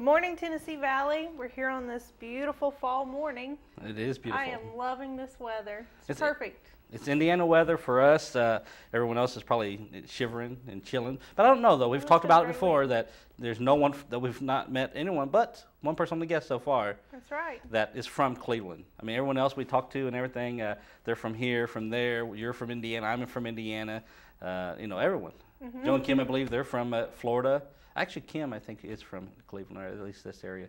Good morning, Tennessee Valley. We're here on this beautiful fall morning. It is beautiful. I am loving this weather. It's perfect. It's Indiana weather for us. Everyone else is probably shivering and chilling. But I don't know, though. We've talked about it before that there's no one that we've not met anyone but one person on the guest so far. That's right. That is from Cleveland. I mean, everyone else we talked to and everything, they're from here, from there. You're from Indiana. I'm from Indiana. Everyone. Joe and Kim, I believe they're from Florida. Actually, Kim, I think, is from Cleveland, or at least this area.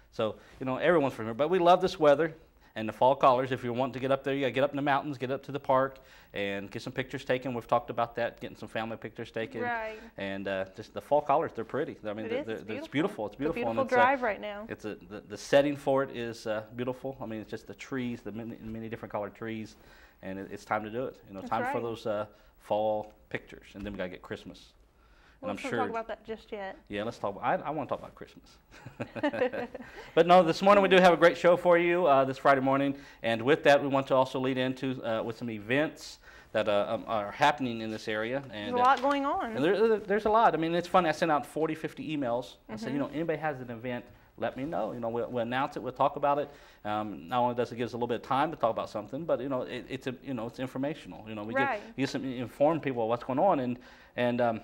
So, everyone's from here. But we love this weather and the fall colors. If you want to get up there, you got to get up in the mountains, get up to the park, and get some pictures taken. We've talked about that, getting some family pictures taken. Right. And just the fall colors, they're pretty. I mean, it's beautiful. It's beautiful. It's a beautiful drive right now. It's the setting for it is beautiful. I mean, it's just the trees, the many different colored trees, and it's time to do it. Time for those fall pictures, and then we got to get Christmas. Well, let's not talk about that just yet. Yeah, let's talk. I want to talk about Christmas. But no, this morning we do have a great show for you this Friday morning, and with that, we want to also lead into with some events that are happening in this area. And there's a lot going on. And there's a lot. I mean, it's funny. I sent out 40, 50 emails. I said, anybody has an event, let me know. We'll announce it. We'll talk about it. Not only does it give us a little bit of time to talk about something, but it's informational. We get some informed people of what's going on, and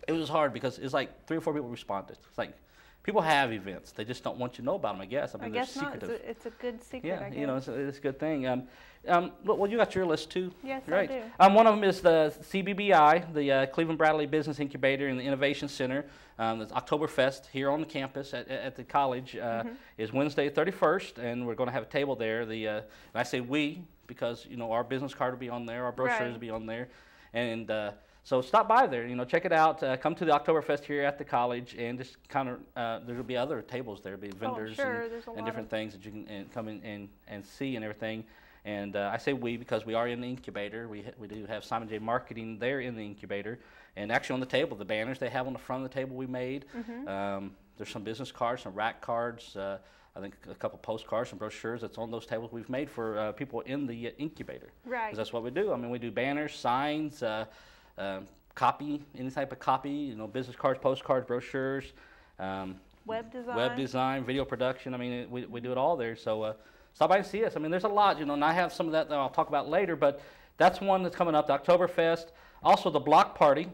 it was hard because it's like 3 or 4 people responded. It's like people have events, they just don't want you to know about them. I guess. I guess not. It's a good secret. Yeah, I guess. It's a good thing. Well, you got your list too. Yes, right. I do. One of them is the CBBI, the Cleveland Bradley Business Incubator and the Innovation Center. It's Oktoberfest here on the campus at the college is Wednesday 31st, and we're going to have a table there. And I say we because our business card will be on there, our brochures will be on there, and so stop by there, check it out. Come to the Oktoberfest here at the college, and just kind of there'll be other tables there, be vendors and different things that you can come in and see and everything. And I say we because we are in the incubator. We do have Simon J. Marketing there in the incubator, and actually on the table, the banners they have on the front of the table we made. There's some business cards, some rack cards. I think a couple postcards, some brochures that's on those tables we've made for people in the incubator. Right. Because that's what we do. I mean, we do banners, signs. Copy, any type of copy, business cards, postcards, brochures, web design, video production. I mean, we do it all there. So stop by and see us. I mean, there's a lot, and I have some of that I'll talk about later, but that's one that's coming up, the Oktoberfest. Also, the block party,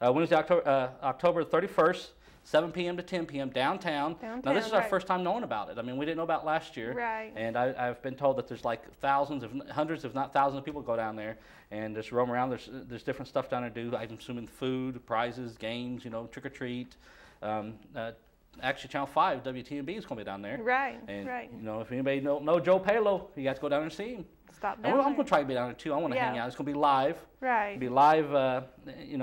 Wednesday, October 31st, 7 p.m. to 10 p.m. downtown. Now, this is our first time knowing about it. I mean, we didn't know about it last year. Right. And I've been told that there's like hundreds, if not thousands of people go down there and just roam around. There's different stuff down there to do. I'm assuming food, prizes, games, trick or treat. Actually, Channel 5, WTMB is going to be down there. Right, and, right. If anybody know Joe Palo, you got to go down and see him. Stop down I'm going to try to be down there, too. I want to hang out. It's going to be live. Right. It'll be live,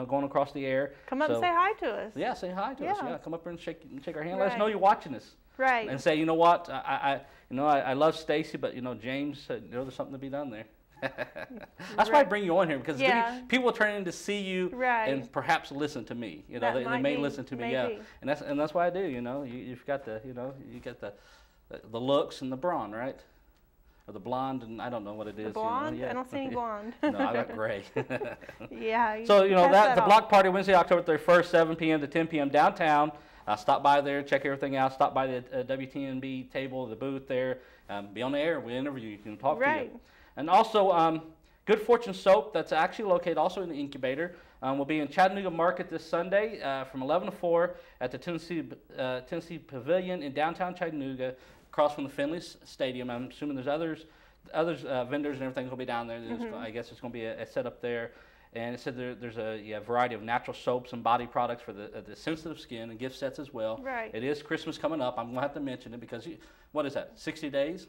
going across the air. Come up and say hi to us. Yeah, say hi to us. Yeah, come up here and shake our hand. Right. Let us know you're watching us. Right. And say, you know what, I love Stacy, but, James, there's something to be done there. That's why I bring you on here, because people turn in to see you and perhaps listen to me. They may listen to me, and that's why I do. You've got the looks and the brawn, right? Or the blonde, and I don't know what it is. The blonde? I don't see any blonde. No, I got gray. Yeah. So the block party Wednesday, October 31st, 7 p.m. to 10 p.m. downtown. Stop by there, check everything out. Stop by the WTNB table, the booth there. Be on the air. We interview you. Can talk to you. And also, Good Fortune Soap, that's actually located also in the incubator, will be in Chattanooga Market this Sunday from 11 to 4 at the Tennessee Pavilion in downtown Chattanooga, across from the Finley Stadium. I'm assuming there's others vendors and everything will be down there. I guess it's going to be a setup there. And it said there's a variety of natural soaps and body products for the sensitive skin and gift sets as well. Right. It is Christmas coming up. I'm going to have to mention it because, what is that, 60 days?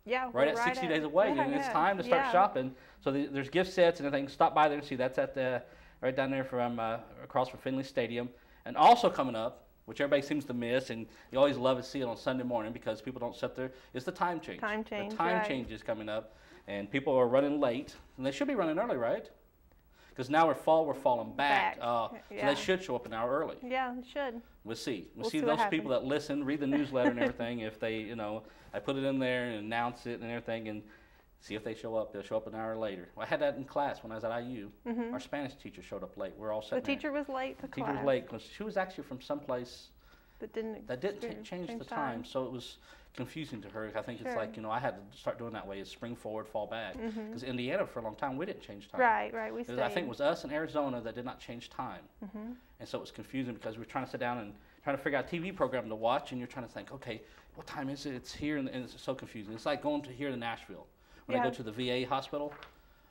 Yeah, right at 60 days away, and it's time to start shopping. So there's gift sets and everything. Stop by there and see. That's at right down there from across from Finley Stadium. And also coming up, which everybody seems to miss, and you always love to see it on Sunday morning because people don't sit there, is the time change. Time change, the time change is coming up, and people are running late, and they should be running early, right? Because now we're falling back. So they should show up an hour early. Yeah, they should. We'll see. We'll see those people that listen, read the newsletter and everything. If they, I put it in there and announce it and everything, and see if they show up. They'll show up an hour later. Well, I had that in class when I was at IU. Our Spanish teacher showed up late. We're all sitting there. The teacher was late to class. The teacher was late because she was actually from someplace That didn't change the time. So it was confusing to her. I think it's like, I had to start doing that way, is spring forward, fall back. Because Indiana, for a long time, we didn't change time. Right, we stayed. I think it was us and Arizona that did not change time. And so it was confusing because we were trying to sit down and trying to figure out a TV program to watch, and you're trying to think, okay, what time is it? It's here, and it's so confusing. It's like going to here to Nashville. When I go to the VA hospital,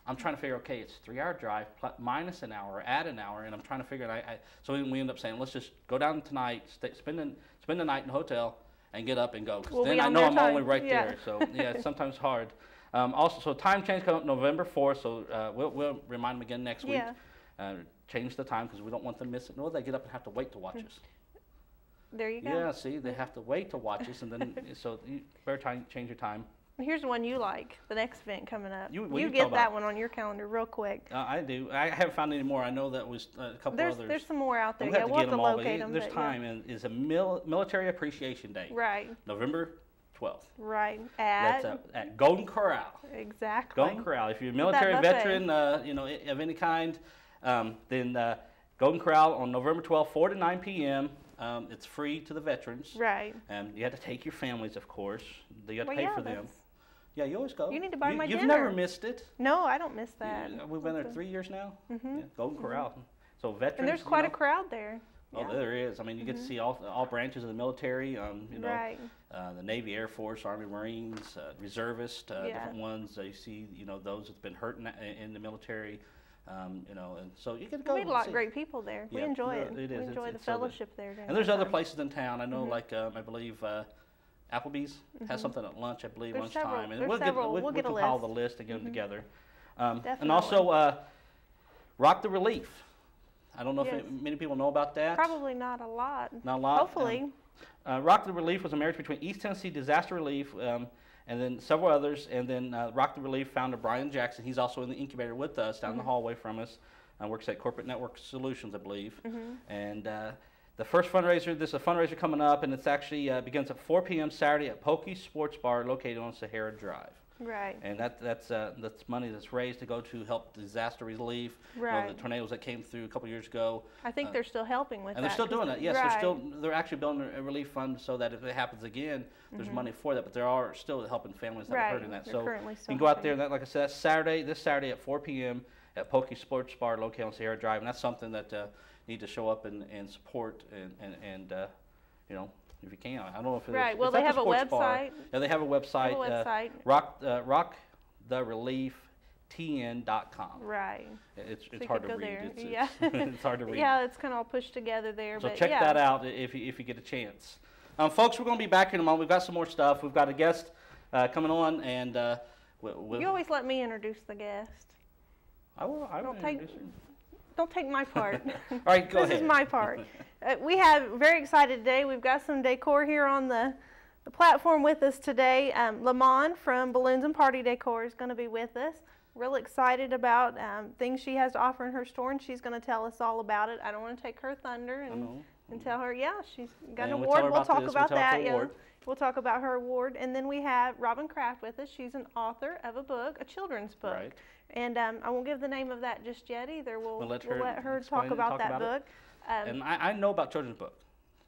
I'm trying to figure, okay, it's a 3-hour drive minus an hour, add an hour, and I'm trying to figure it out. So we end up saying, let's just go down tonight, spend the night in the hotel, and get up and go. Because then I know I'm only right there. So yeah, it's sometimes hard. Also, so time change comes up November 4th. So we'll remind them again next week. Change the time because we don't want them missing. No, they get up and have to wait to watch us. There you go. Yeah, see, they have to wait to watch us, and then so you better change your time. Here's one you like, the next event coming up. You get that one on your calendar real quick. I do. I haven't found any more. I know that was a couple others. There's some more out there. We'll have to locate them. There's time, and is a Military Appreciation Day. Right. November 12th. Right. That's at Golden Corral. Exactly. Golden Corral. If you're a military veteran, of any kind, then Golden Corral on November 12th, 4 to 9 p.m. It's free to the veterans. Right. You have to take your families, of course. You have to pay for them. Yeah, you always go. You need to buy my dinner. You've never missed it. No, I don't miss that. We've been there 3 years now. Golden Corral. So veterans. And there's quite a crowd there. Oh, there is. I mean, you get to see all branches of the military. Right. The Navy, Air Force, Army, Marines, reservists, different ones. You see, those that've been hurt in the military. And so you get to go. We meet a lot of great people there. Yeah, we enjoy it. It is. We enjoy the fellowship there. And there's other places in town. I know, like I believe Applebee's has something at lunch. I believe lunchtime. And we'll compile the list and get them together. And also Rock the Relief. I don't know if many people know about that. Probably not a lot. Not a lot. Hopefully. Rock the Relief was a marriage between East Tennessee Disaster Relief and then several others. And then Rock the Relief founder Brian Jackson. He's also in the incubator with us down the hallway from us. Works at Corporate Network Solutions, I believe. And the first fundraiser, this is a fundraiser coming up, and it's actually begins at 4 p.m. Saturday at Pokey's Sports Bar located on Sahara Drive. Right. And that's money that's raised to go to help disaster relief. Right. The tornadoes that came through a couple years ago. I think they're still helping with that. And they're still doing it. Yes, they're actually building a relief fund so that if it happens again, there's money for that. But they are still helping families that are hurt in that. So you can go out there. And like I said, that's this Saturday at 4 p.m. at Pokey Sports Bar located on Sierra Drive, and that's something that need to show up and support and if you can. I don't know if it's right. Well, they have a website. Yeah, they have a website. RockTheReliefTN.com. Right. It's hard to read. It's hard to read. Yeah, it's kind of all pushed together there. So check that out if you get a chance. Folks, we're going to be back in a moment. We've got some more stuff. We've got a guest coming on, and you always let me introduce the guest. I will introduce her. Don't take my part. All right, go ahead. This is my part. We have very excited today. We've got some decor here on the platform with us today. Lamont from Balloons and Party Decor is going to be with us. Real excited about things she has to offer in her store, and she's going to tell us all about it. I don't want to take her thunder and tell her, she's got an award. We'll talk about that. We'll talk about her award. And then we have Robin Kraft with us. She's an author of a book, a children's book. Right. And I won't give the name of that just yet either. We'll let her talk about that book. And I know about children's book.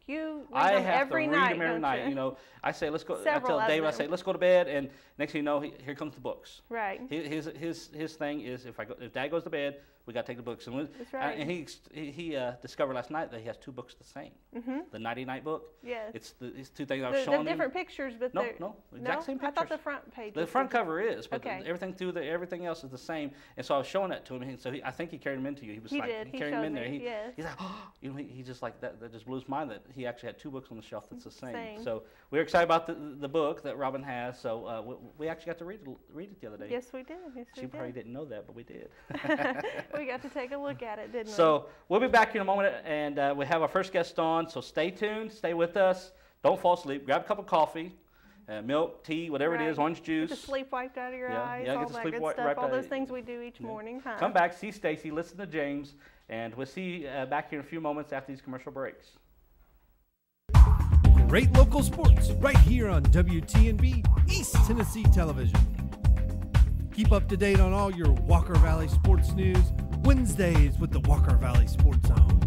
You read them every night, them every night. I say, let's go. Several I tell Dave, I say, let's go to bed, and next thing you know, here comes the books. Right. His thing is if Dad goes to bed, we got to take the books. And that's right. And he discovered last night that he has two books the same. The Nighty Night book. Yes. It's two things I was showing him. They're different pictures, but no, exact same pictures. I thought the front page. The front cover is, but everything else is the same. And so I was showing that to him. And so I think he carried him into you. He carried him in there. He's like, he just like that. That just blew his mind that he actually had two books on the shelf that's the same. So we're excited about the book that Robin has. So we actually got to read it the other day. Yes, we did. She probably didn't know that, but we did. We got to take a look at it, didn't we? So we'll be back in a moment, and we have our first guest on. So stay tuned, stay with us. Don't fall asleep. Grab a cup of coffee, milk, tea, whatever it is, orange juice. Get the sleep wiped out of your eyes. Yeah, all get the that sleep good wiped stuff. right All those things we do each morning. Huh? Come back, see Stacy, listen to James, and we'll see you back here in a few moments after these commercial breaks. Great local sports right here on WTNB East Tennessee Television. Keep up to date on all your Walker Valley sports news Wednesdays with the Walker Valley Sports Zone.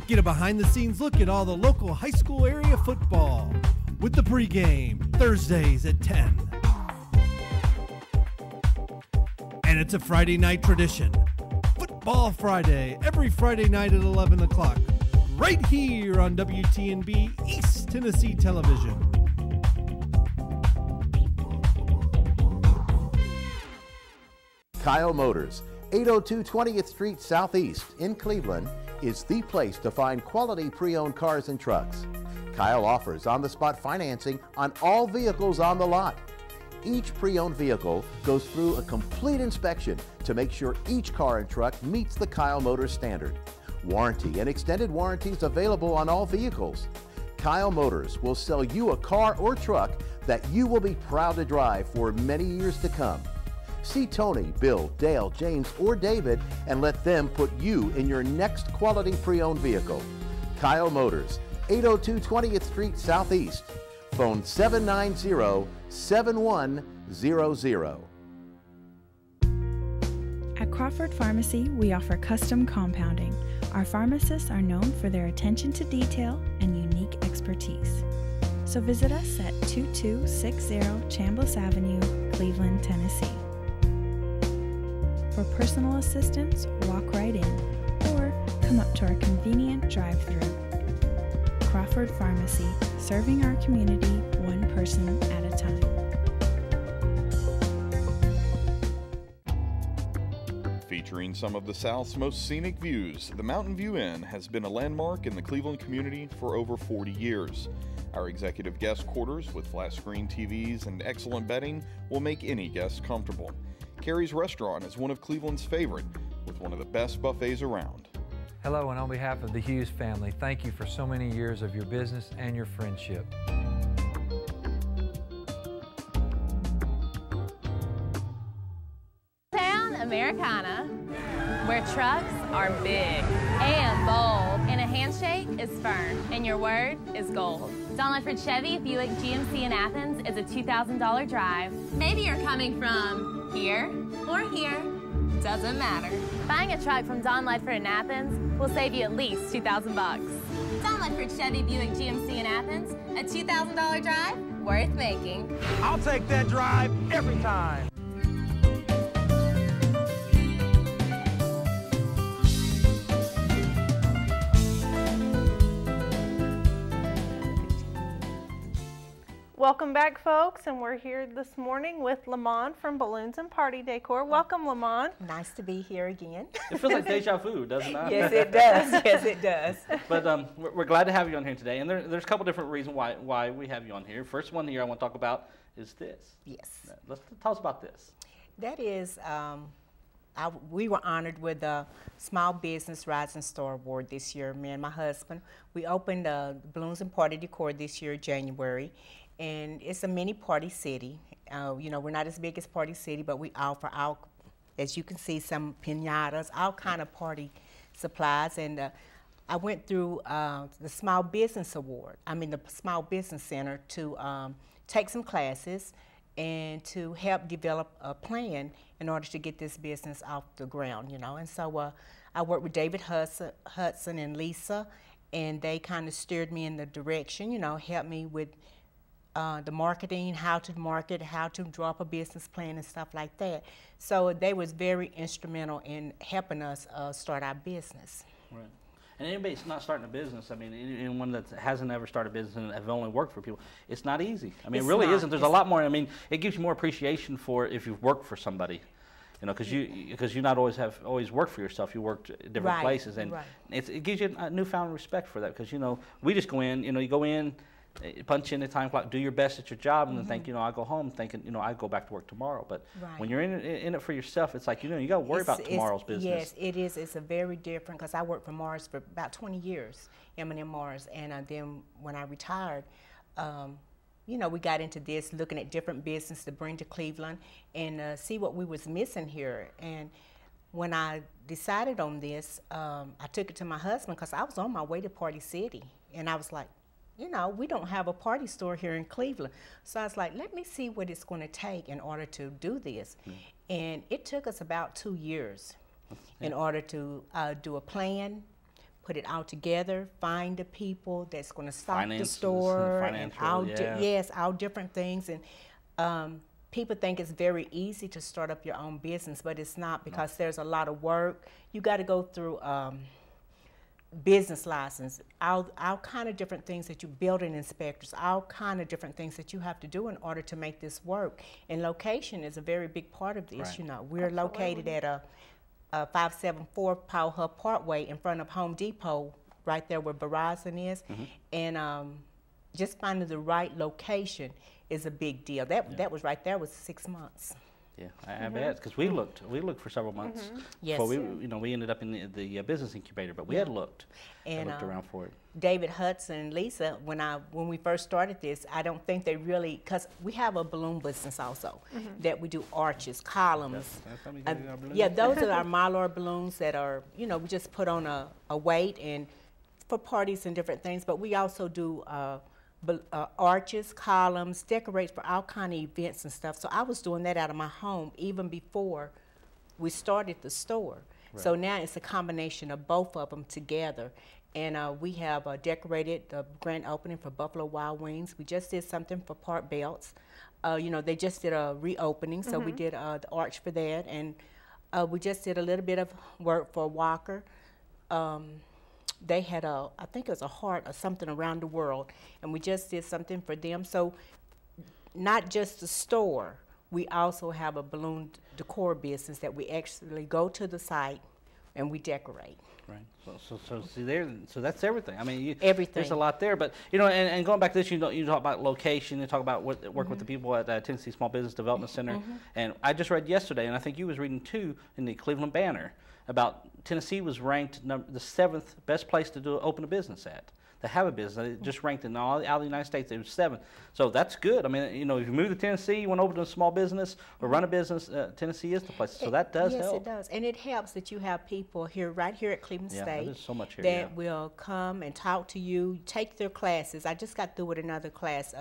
Get a behind-the-scenes look at all the local high school area football with the pregame, Thursdays at 10. And it's a Friday night tradition. Football Friday, every Friday night at 11 o'clock, right here on WTNB East Tennessee Television. Kyle Motors, 802 20th Street Southeast in Cleveland, is the place to find quality pre-owned cars and trucks. Kyle offers on-the-spot financing on all vehicles on the lot. Each pre-owned vehicle goes through a complete inspection to make sure each car and truck meets the Kyle Motors standard. Warranty and extended warranties available on all vehicles. Kyle Motors will sell you a car or truck that you will be proud to drive for many years to come. See Tony, Bill, Dale, James, or David and let them put you in your next quality pre-owned vehicle. Kyle Motors, 802 20th Street Southeast. Phone 790-7100. At Crawford Pharmacy, we offer custom compounding. Our pharmacists are known for their attention to detail and unique expertise. So visit us at 2260 Chambliss Avenue, Cleveland, Tennessee. For personal assistance, walk right in or come up to our convenient drive-thru. Crawford Pharmacy, serving our community one person at a time. Featuring some of the South's most scenic views, the Mountain View Inn has been a landmark in the Cleveland community for over 40 years. Our executive guest quarters with flat-screen TVs and excellent bedding will make any guest comfortable. Carrie's Restaurant is one of Cleveland's favorite, with one of the best buffets around. Hello, and on behalf of the Hughes family, thank you for so many years of your business and your friendship. Town Americana, where trucks are big and bold, and a handshake is firm, and your word is gold. Don Ledford Chevy Buick GMC in Athens is a $2,000 drive. Maybe you're coming from here or here, doesn't matter. Buying a truck from Don Ledford in Athens will save you at least $2,000 bucks. Don Ledford Chevy Buick GMC in Athens, a $2,000 drive worth making. I'll take that drive every time. Welcome back, folks, and we're here this morning with Lamont from Balloons and Party Decor. Welcome, Lamont. Nice to be here again. It feels like deja vu, doesn't it? Yes, it does. Yes, it does. But we're glad to have you on here today, and there's a couple different reasons why we have you on here. First one here I want to talk about is this. Yes. Let's tell us about this. That is, we were honored with the Small Business Rising Star Award this year. Me and my husband, we opened Balloons and Party Decor this year, January. And it's a mini party city. You know, we're not as big as Party City, but we offer our, as you can see, some piñatas, all kind of party supplies. And I went through the Small Business Center to take some classes and to help develop a plan in order to get this business off the ground, you know. And so I worked with David Hudson and Lisa, and they kind of steered me in the direction, you know, helped me with the marketing, how to market, how to draw up a business plan and stuff like that. So they was very instrumental in helping us start our business. Right. And anybody that's not starting a business, I mean, anyone that hasn't ever started a business and have only worked for people, it's not easy. I mean, it really isn't. There's a lot more. I mean, it gives you more appreciation for if you've worked for somebody. You know, because you not always worked for yourself. You worked at different places, and it gives you a newfound respect for that. Because you know, we just go in. You know, you go in, punch in the time clock, do your best at your job, and then think, you know, I go home thinking, you know, I go back to work tomorrow. But when you're in it for yourself, it's like, you know, you got to worry about tomorrow's business. Yes, it is. It's a very different, because I worked for Mars for about 20 years, M&M Mars, and then when I retired, you know, we got into this, looking at different business to bring to Cleveland and see what we was missing here. And when I decided on this, I took it to my husband, because I was on my way to Party City, and I was like, you know, we don't have a party store here in Cleveland. So I was like, let me see what it's going to take in order to do this. And it took us about 2 years in order to do a plan, put it all together, find the people that's going to stock Finances, the store, and all yeah. yes, all different things. And people think it's very easy to start up your own business, but it's not, because there's a lot of work. You got to go through business license, all kind of different things that you, building inspectors, all kind of different things that you have to do in order to make this work. And location is a very big part of this. Right. You know, we're located at a 574 Powell Hub Parkway in front of Home Depot, right there where Verizon is. And just finding the right location is a big deal. That was right there was 6 months. Yeah, I bet, because we looked for several months. Yes. Before we ended up in the business incubator, but we had looked and looked around for it. David Hudson and Lisa, when we first started this, I don't think they really, because we have a balloon business also that we do arches, columns. Yeah, those are our Mylar balloons that are, you know, we just put on a weight and for parties and different things. But we also do arches, columns, decorate for all kind of events and stuff. So I was doing that out of my home even before we started the store. Right. So now it's a combination of both of them together. And we have decorated the grand opening for Buffalo Wild Wings. We just did something for Park Belts. You know, they just did a reopening, so we did the arch for that. And we just did a little bit of work for Walker. They had I think it was a heart or something around the world, and we just did something for them. So not just the store, we also have a balloon decor business that we actually go to the site and we decorate. Right. So see there. So that's everything. I mean, everything. There's a lot there, but you know, and going back to this, you talk about location, you talk about work with the people at Tennessee Small Business Development Center, and I just read yesterday, and I think you was reading too in the Cleveland Banner about Tennessee was ranked the 7th best place to open a business at. To have a business, it just ranked in all out of the United States. It was 7th, so that's good. I mean, you know, if you move to Tennessee, you want to open a small business or run a business, Tennessee is the place. So that does help. Yes, it does, and it helps that you have people here, right here at Cleveland State, there's so much here, that will come and talk to you, take their classes. I just got through with another class.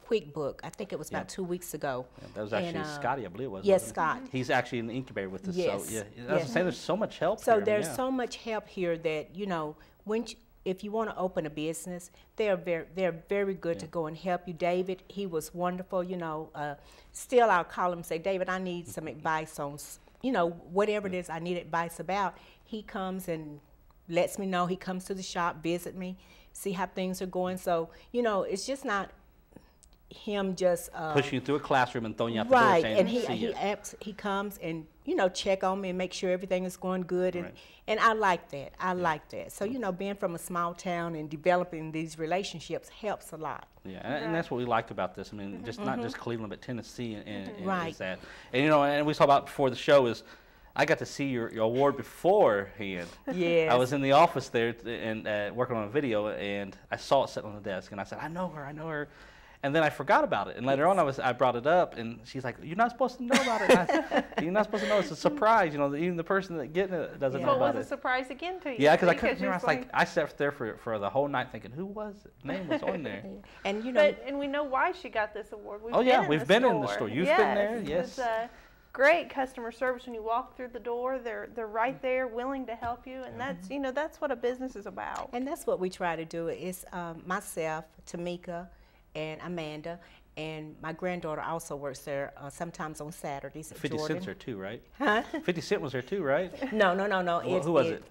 Quick book. I think it was about 2 weeks ago. Yeah, that was actually Scotty, I believe it was. Yes, Scott. He's actually in the incubator with us. Yes. So yeah, I was saying there's so much help. So here. there's so much help here that, you know, if you want to open a business, they're very good to go and help you. David, he was wonderful. You know, still I'll call him and say, David, I need some advice on, you know, whatever it is I need advice about. He comes and lets me know. He comes to the shop, visit me, see how things are going. So, you know, it's just not him just pushing you through a classroom and throwing you out the door saying, and he comes and, you know, check on me and make sure everything is going good, and I like that. I like that. So, you know, being from a small town and developing these relationships helps a lot. Yeah, and that's what we like about this. I mean, just not just Cleveland, but Tennessee, and right. Is that. And you know, and we talked about before the show is, I got to see your award beforehand. Yes. I was in the office there and working on a video, and I saw it sitting on the desk, and I said, I know her. And then I forgot about it. And later on, I brought it up, and she's like, "You're not supposed to know about it. You're not supposed to know. It's a surprise. You know, even the person that getting it doesn't know about it." It was a surprise again to you. Yeah, because I couldn't remember. I sat there for the whole night thinking, who was it? Name was on there. And you know, and we know why she got this award. We've been in the store. You've been there. Yes. It's great customer service when you walk through the door. They're right there, willing to help you, and that's, you know, that's what a business is about. And that's what we try to do. Is myself, Tamika, and Amanda. And my granddaughter also works there sometimes on Saturdays. 50 Cent's there too, right? Huh? 50 Cent was there too, right? No. Who was it?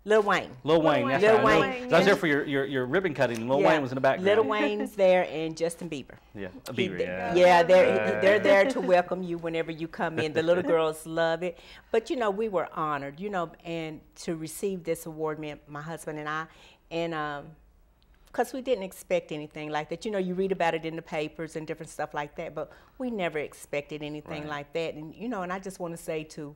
Lil Wayne. Lil Wayne. That's Lil right. Wayne. I was there for your ribbon cutting. Lil Wayne was in the background. Lil Wayne's there, and Justin Bieber. Yeah, Bieber. Yeah, they're there to welcome you whenever you come in. The little girls love it. But you know, we were honored, you know, and to receive this award, my husband and I, and because we didn't expect anything like that. You know, you read about it in the papers and different stuff like that, but we never expected anything like that. And, you know, and I just want to say to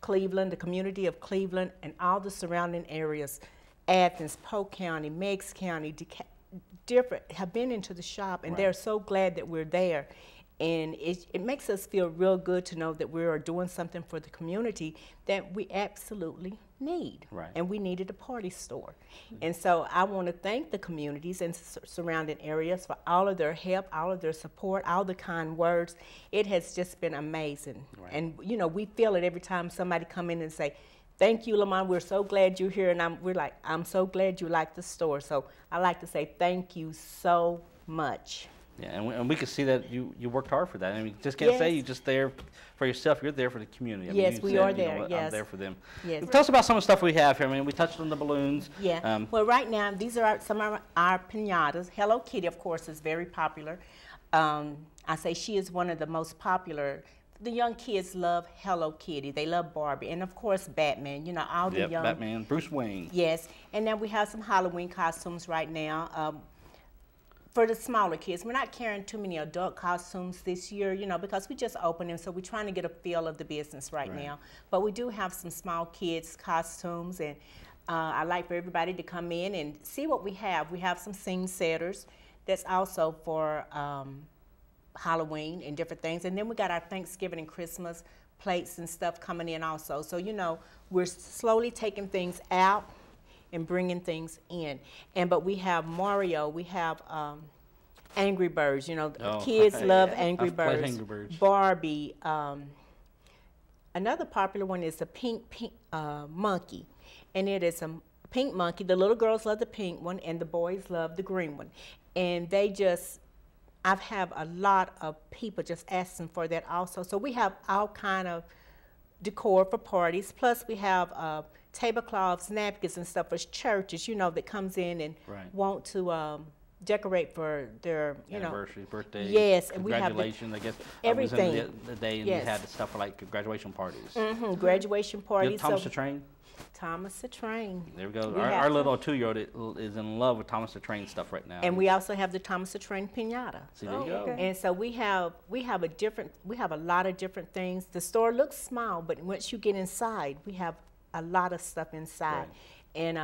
Cleveland, the community of Cleveland and all the surrounding areas, Athens, Polk County, Meigs County, have been into the shop, and they're so glad that we're there. And it makes us feel real good to know that we are doing something for the community that we absolutely need. Right. And we needed a party store. And so I want to thank the communities and surrounding areas for all of their help, all of their support, all the kind words. It has just been amazing. Right. And, you know, we feel it every time somebody come in and say, Thank you, Lamont. We're so glad you're here, and I'm so glad you like the store. So I like to say thank you so much. Yeah, and we can see that you worked hard for that. I mean, just can't say you're just there for yourself. You're there for the community. I mean, yes, we are there. Yes. I'm there for them. Yes. Tell us about some of the stuff we have here. I mean, we touched on the balloons. Yeah. Well, right now, these are some of our piñatas. Hello Kitty, of course, is very popular. I say she is one of the most popular. The young kids love Hello Kitty. They love Barbie. And, of course, Batman. You know, all the young... Batman. Bruce Wayne. Yes. And then we have some Halloween costumes right now. For the smaller kids, we're not carrying too many adult costumes this year, you know, because we just opened them, so we're trying to get a feel of the business right now. But we do have some small kids costumes, and I'd like for everybody to come in and see what we have. We have some scene setters that's also for Halloween and different things. And then we got our Thanksgiving and Christmas plates and stuff coming in also. So, you know, we're slowly taking things out and bringing things in. But we have Mario, we have Angry Birds, you know, kids love Angry Birds. Barbie. Another popular one is the pink monkey. And it is a pink monkey. The little girls love the pink one and the boys love the green one. And they just, I've had a lot of people just asking for that also. So we have all kind of decor for parties. Plus we have tablecloths, napkins, and stuff for churches, you know, that comes in and want to decorate for their, you anniversary, birthday, yes, and congratulations. I guess everything. I was in the day, and you had the stuff for like graduation parties. Graduation parties. Thomas the Train. Thomas the Train. There we go. Our little 2-year-old is in love with Thomas the Train stuff right now. And we also have the Thomas the Train piñata. See, there you go. And so we have a lot of different things. The store looks small, but once you get inside, we have a lot of stuff inside. And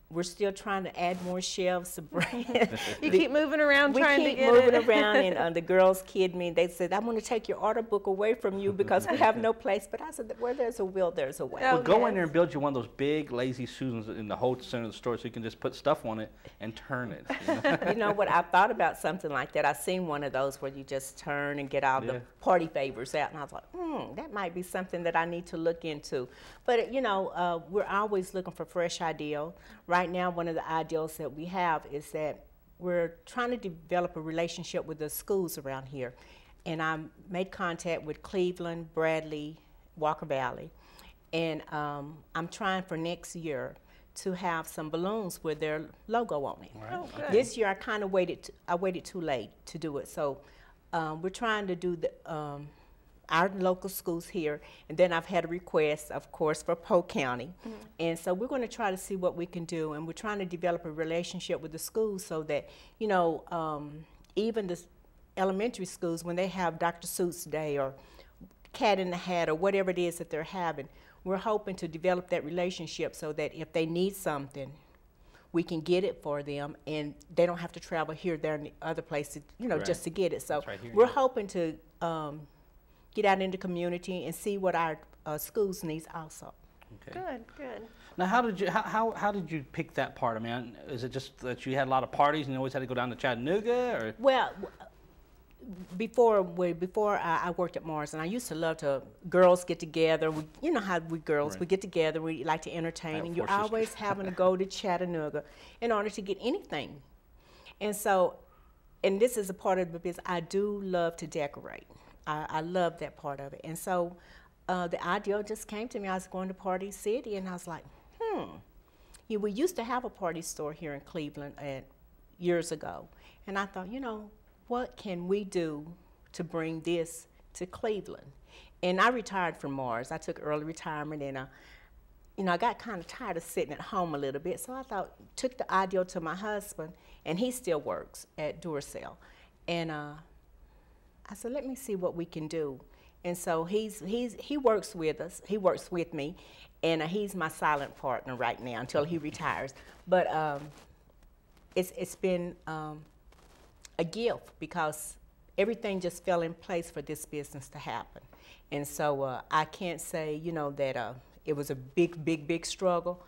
we're still trying to add more shelves to bring. You keep moving around trying to get it. We keep moving around, and the girls kid me. They said, I'm going to take your order book away from you because we have no place. But I said, where there's a will, there's a way. Well, go in there and build you one of those big, lazy Susans in the whole center of the store so you can just put stuff on it and turn it. You know, you know what? I thought about something like that. I've seen one of those where you just turn and get all the party favors out. And I was like, that might be something that I need to look into. But, you know, we're always looking for fresh ideas. Right now, one of the ideals that we have is that we're trying to develop a relationship with the schools around here. And I made contact with Cleveland, Bradley, Walker Valley. And I'm trying for next year to have some balloons with their logo on it. Right. This year I waited too late to do it. So we're trying to do our local schools here, and then I've had a request, of course, for Polk County. And so we're going to try to see what we can do, and we're trying to develop a relationship with the schools so that, you know, even the elementary schools, when they have Dr. Seuss Day or Cat in the Hat or whatever it is that they're having, we're hoping to develop that relationship so that if they need something, we can get it for them, and they don't have to travel here, there, and the other places, you know, just to get it. So we're hoping to get out in the community and see what our schools needs also. Okay. Good. Now, how did you pick that part? I mean, is it just that you had a lot of parties and you always had to go down to Chattanooga, or? Well, before I worked at Mars, and I used to love to girls get together. You know how we girls we get together. We like to entertain, and you're always having to go to Chattanooga in order to get anything. And so, and this is a part of the business. I do love to decorate. I love that part of it. And so the idea just came to me. I was going to Party City, and I was like, we used to have a party store here in Cleveland years ago. And I thought, you know, what can we do to bring this to Cleveland? And I retired from Mars. I took early retirement, and you know, I got kind of tired of sitting at home a little bit. So I took the idea to my husband, and he still works at Duracell. And I said, let me see what we can do. And so he works with us. He works with me, and he's my silent partner right now until he retires. But it's been a gift because everything just fell in place for this business to happen. And so I can't say, you know, that it was a big struggle.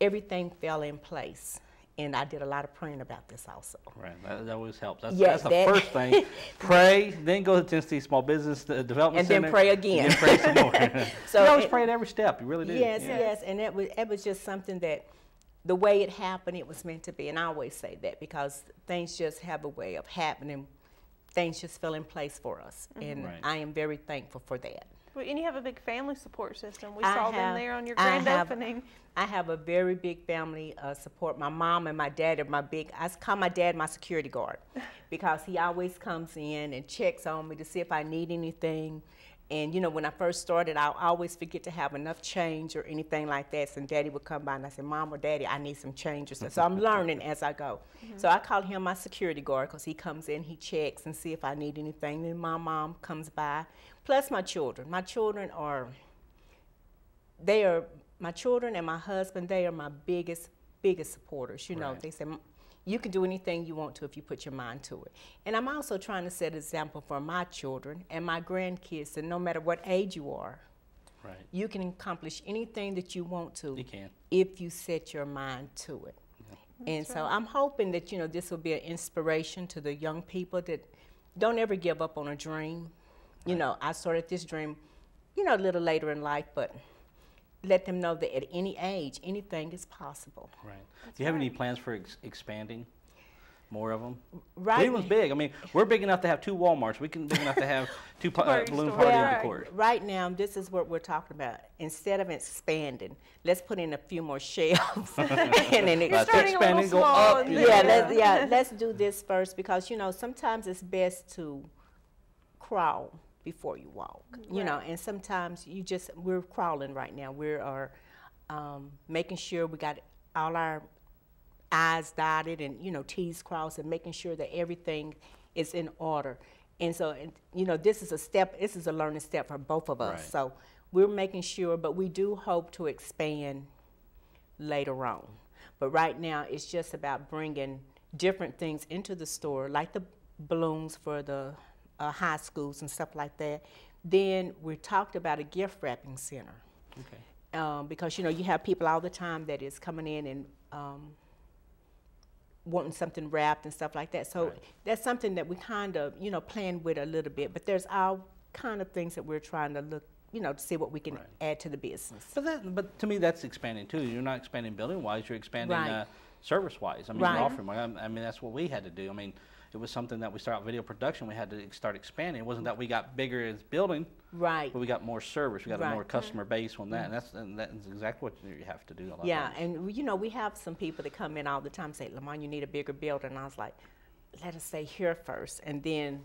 Everything fell in place. And I did a lot of praying about this also. Right, that always helps. That's, Yes, that's the first thing. Pray, then go to Tennessee Small Business Development and Center. Then pray again. And then pray some more. So you always pray at every step. You really do. Yes, yes. And it was just something that the way it happened, it was meant to be. And I always say that because things just have a way of happening. Things just fell in place for us. And I am very thankful for that. Well, and you have a big family support system. We saw them there on your grand opening. I have a very big family support. My mom and my dad are I call my dad my security guard because he always comes in and checks on me to see if I need anything. And, you know, when I first started, I always forget to have enough change or anything like that. So Daddy would come by and I said, Mom or Daddy, I need some change or something. So I'm learning as I go. So I call him my security guard because he comes in, he checks and see if I need anything. Then my mom comes by, plus my children. My children my children and my husband, they are my biggest supporters. You know, they say, you can do anything you want to if you put your mind to it. And I'm also trying to set an example for my children and my grandkids that no matter what age you are, you can accomplish anything that you want to if you set your mind to it. And so I'm hoping that, you know, this will be an inspiration to the young people that don't ever give up on a dream. You know, I started this dream, you know, a little later in life, but let them know that at any age, anything is possible. Right. Do you have any plans for expanding more of them? Right. Cleveland's big. I mean, we're big enough to have 2 Walmarts. We can big enough to have 2 balloon party decor. Right now, this is what we're talking about. Instead of expanding, let's put in a few more shelves. And then expanding, go up. Let's do this first because, you know, sometimes it's best to crawl before you walk, you know, and sometimes we're crawling right now. We are making sure we got all our I's dotted and, you know, T's crossed and making sure that everything is in order. And so, you know, this is a learning step for both of us. So we're making sure, but we do hope to expand later on. But right now, it's just about bringing different things into the store, like the balloons for the high schools and stuff like that. Then we talked about a gift wrapping center. Because, you know, you have people all the time that is coming in and wanting something wrapped and stuff like that. So that's something that we kind of, you know, playing with a little bit. But there's all kind of things that we're trying to look, you know, to see what we can add to the business. But to me, that's expanding too. You're not expanding building-wise. You're expanding service-wise. I mean, you're offering. I mean, that's what we had to do. I mean, it was something that we started out video production. We had to start expanding. It wasn't that we got bigger as building, but we got more service. We got a more customer base on that, and that's exactly what you have to do. A lot of times. And you know, we have some people that come in all the time and say, Lamont, you need a bigger building. And I was like, let us stay here first, and then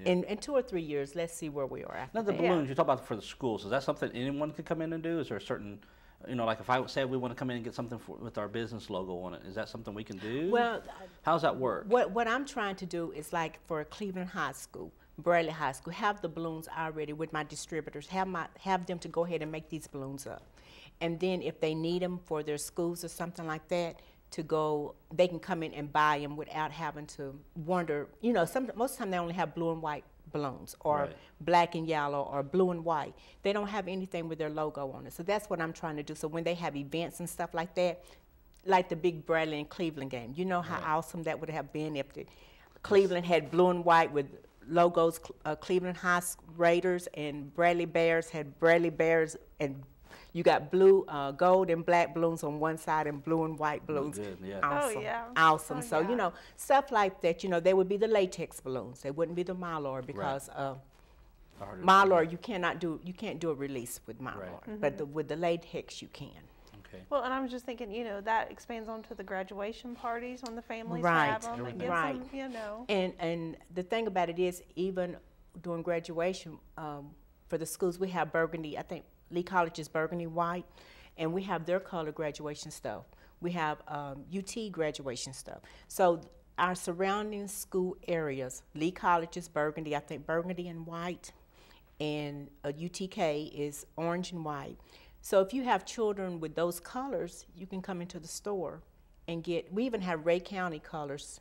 in 2 or 3 years, let's see where we are after Now the balloons you talk about for the schools, is that something anyone can come in and do? Is there a certain, you know, like if I say we want to come in and get something with our business logo on it, is that something we can do? Well, how does that work? What I'm trying to do is like for Cleveland High School, Bradley High School, have the balloons already with my distributors, have them to go ahead and make these balloons up. And then if they need them for their schools or something like that, they can come in and buy them without having to wonder, you know, most of the time they only have blue and white balloons or black and yellow or blue and white. They don't have anything with their logo on it. So that's what I'm trying to do. So when they have events and stuff like that, like the big Bradley and Cleveland game, you know how awesome that would have been if the Cleveland had blue and white with logos, Cleveland High Raiders, and Bradley Bears had Bradley Bears, and you got blue, gold and black balloons on one side and blue and white balloons. Awesome. Awesome. So, you know, stuff like that, you know, they would be the latex balloons. They wouldn't be the Mylar because Mylar, you can't do a release with Mylar. But with the latex, you can. Well, and I was just thinking, you know, that expands onto the graduation parties when the families have them. It gives them, you know. And the thing about it is, even during graduation, for the schools, we have burgundy, I think, Lee College is burgundy white, and we have their color graduation stuff. We have UT graduation stuff. So our surrounding school areas, Lee College is burgundy, I think burgundy and white, and UTK is orange and white. So if you have children with those colors, you can come into the store and we even have Ray County colors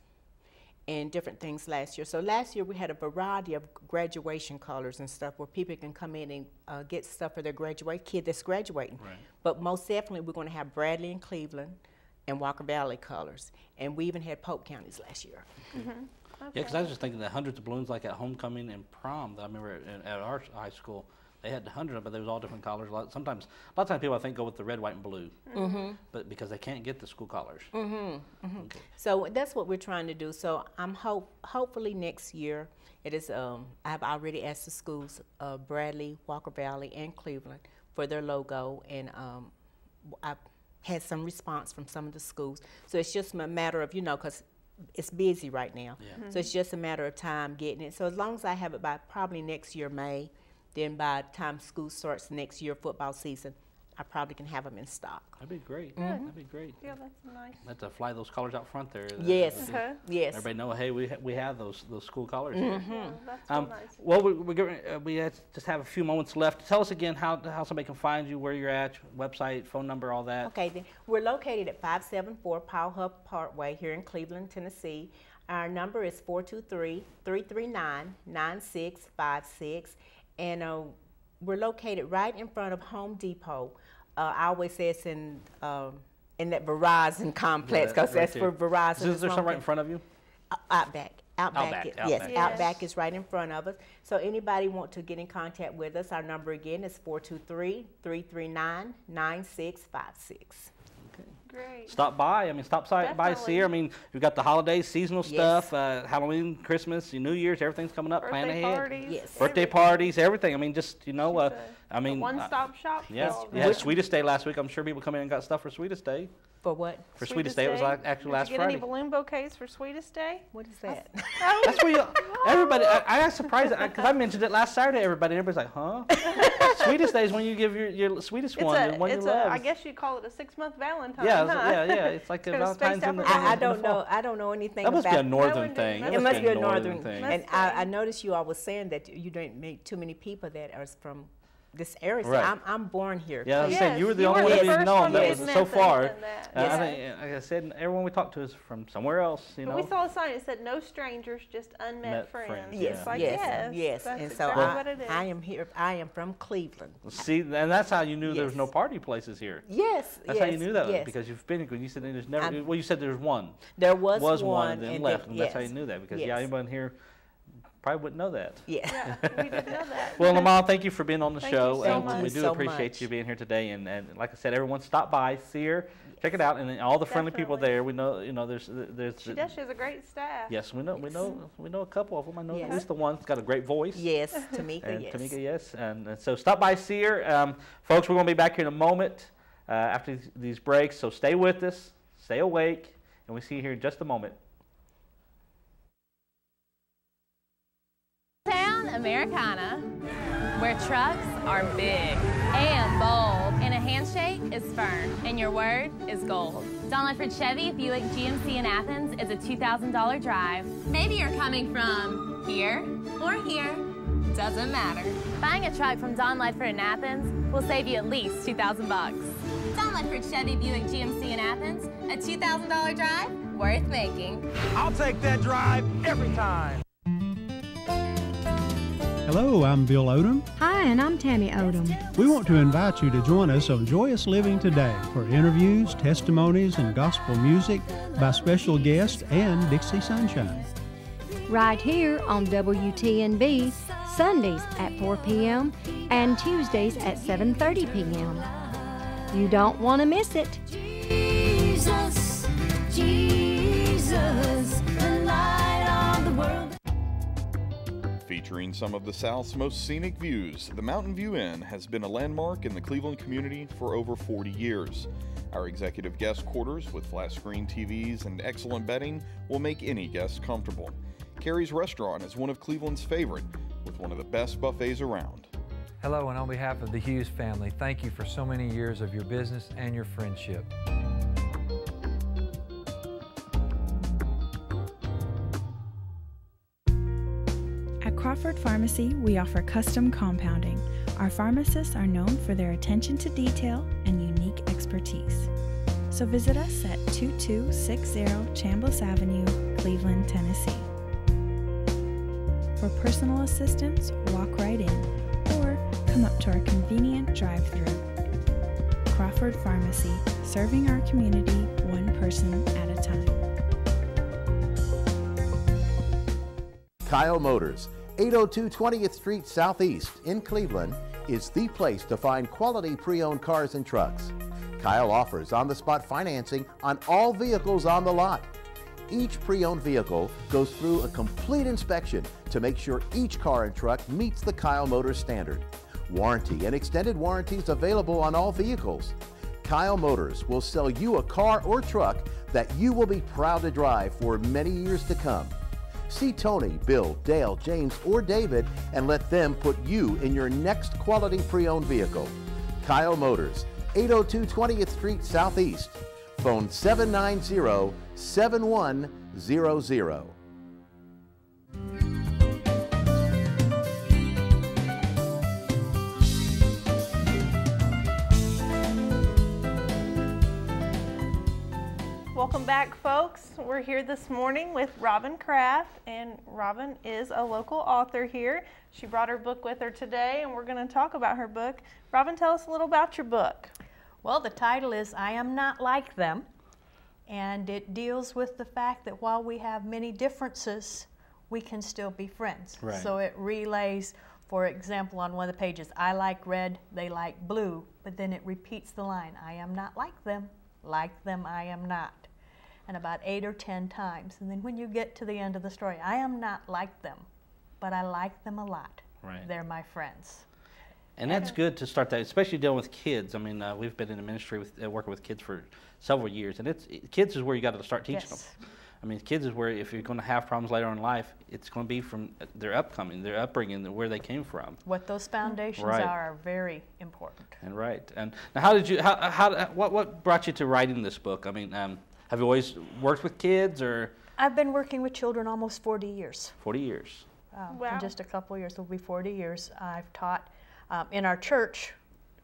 and different things last year. So last year we had a variety of graduation colors and stuff where people can come in and get stuff for their kid that's graduating. But most definitely we're going to have Bradley and Cleveland, and Walker Valley colors. And we even had Polk counties last year. Okay. Yeah, because I was just thinking the hundreds of balloons like at homecoming and prom that I remember at our high school. They had 100, but they was all different colors. A lot of times people I think go with the red, white, and blue, but because they can't get the school colors. Okay. So that's what we're trying to do. So I'm hopefully next year. It is. I've already asked the schools, Bradley, Walker Valley, and Cleveland, for their logo, and I've had some response from some of the schools. So it's just a matter of, because it's busy right now. Yeah. So it's just a matter of time getting it. So as long as I have it by probably next year May, then by the time school starts next year, football season, I probably can have them in stock. That'd be great. That'd be great. Yeah, that's nice. Have to fly those colors out front there. Yes. Yes. Everybody know, hey, we have those school colors. Yeah, that's so nice. Well, we just have a few moments left. Tell us again how somebody can find you, where you're at, website, phone number, all that. Okay, then we're located at 574 Powell Hub Parkway here in Cleveland, Tennessee. Our number is 423-339-9656. And we're located right in front of Home Depot. I always say it's in that Verizon complex, because that's where Verizon is. Is there something right in front of you? Outback. Yes, Outback. Outback is right in front of us. So anybody want to get in contact with us, our number again is 423-339-9656. Great. Stop by. I mean, by, see her. I mean, we've got the holidays, seasonal stuff, Halloween, Christmas, New Year's, everything's coming up. Plan ahead. Parties. Yes. Birthday parties, everything. I mean, just, I mean. One-stop shop. Yeah. We had Sweetest Day last week. I'm sure people come in and got stuff for Sweetest Day. For what? For Sweetest Day. It was actually last Did you get Friday. any balloon bouquets for Sweetest Day? What is that? That's where everybody, I was surprised, because I mentioned it last Saturday, everybody's like, huh? Sweetest Day is when you give your sweetest one, the one you love. I guess you'd call it a 6-month Valentine. Yeah, huh? yeah. It's like a Valentine's in the I don't know anything about that. Must be a northern thing. It must be a northern thing. And I noticed you all was saying that you don't meet too many people that are from this area. So right. I'm born here. Yeah, I was saying you were the only one that we've known that was so far. I think, like I said, everyone we talked to is from somewhere else. But we saw a sign that said "No strangers, just unmet friends." Yes, yes. And That's so exactly what it is. I am here. I am from Cleveland. See, and that's how you knew there was no party places here. Yes, that's how you knew that because you've been. You said there's never. Well, you said there's one. There was one, and then left, and that's how you knew that because anyone here probably wouldn't know that. Yeah, we didn't know that. Well, Lamont, thank you for being on the show. So We do appreciate you being here today. And like I said, everyone stop by, see her, check it out, and all the friendly people there. We know, there's. She does. She has a great staff. Yes, we know a couple of them. I know at least the one that's got a great voice. Yes, Tamika. And yes. Tamika, yes. And so stop by, see her, folks. We're going to be back here in a moment after these breaks. So stay with us, stay awake, and we'll see you here in just a moment. Americana, where trucks are big and bold, and a handshake is firm, and your word is gold. Don Ledford Chevy Buick GMC in Athens is a $2,000 drive. Maybe you're coming from here or here, doesn't matter. Buying a truck from Don Ledford in Athens will save you at least $2,000. Don Ledford Chevy Buick GMC in Athens, a $2,000 drive worth making. I'll take that drive every time. Hello, I'm Bill Odom. Hi, and I'm Tammy Odom. We want to invite you to join us on Joyous Living Today for interviews, testimonies, and gospel music by special guests and Dixie Sunshine. Right here on WTNB, Sundays at 4 p.m. and Tuesdays at 7:30 p.m. You don't want to miss it. Jesus, Jesus, the light of the world. Featuring some of the South's most scenic views, the Mountain View Inn has been a landmark in the Cleveland community for over 40 years. Our executive guest quarters with flat screen TVs and excellent bedding will make any guest comfortable. Carrie's Restaurant is one of Cleveland's favorite, with one of the best buffets around. Hello, and on behalf of the Hughes family, thank you for so many years of your business and your friendship. At Crawford Pharmacy, we offer custom compounding. Our pharmacists are known for their attention to detail and unique expertise. So visit us at 2260 Chambliss Avenue, Cleveland, Tennessee. For personal assistance, walk right in or come up to our convenient drive-thru. Crawford Alford Pharmacy, serving our community one person at a time. Kyle Motors, 802 20th Street Southeast in Cleveland, is the place to find quality pre-owned cars and trucks. Kyle offers on-the-spot financing on all vehicles on the lot. Each pre-owned vehicle goes through a complete inspection to make sure each car and truck meets the Kyle Motors standard. Warranty and extended warranties available on all vehicles. Kyle Motors will sell you a car or truck that you will be proud to drive for many years to come. See Tony, Bill, Dale, James, or David and let them put you in your next quality pre-owned vehicle. Kyle Motors, 802 20th Street Southeast. Phone 790-7100. Welcome back, folks. We're here this morning with Robin Kraft, and Robin is a local author here. She brought her book with her today, and we're going to talk about her book. Robin, tell us a little about your book. Well, the title is I Am Not Like Them, and it deals with the fact that while we have many differences, we can still be friends. Right. So it relays, for example, on one of the pages, I like red, they like blue, but then it repeats the line, I am not like them I am not. And about 8 or 10 times. And then when you get to the end of the story, I am not like them, but I like them a lot. Right. They're my friends. And that's good to start that, especially dealing with kids. I mean, we've been in the ministry with working with kids for several years, and kids is where you got to start teaching them. I mean, kids is where if you're going to have problems later in life, it's going to be from their upbringing, where they came from. What those foundations Right. are very important. And right. And now, how did you? What brought you to writing this book? I mean, have you always worked with kids, or? I've been working with children almost 40 years. 40 years. Wow. In just a couple of years, it'll be 40 years. I've taught in our church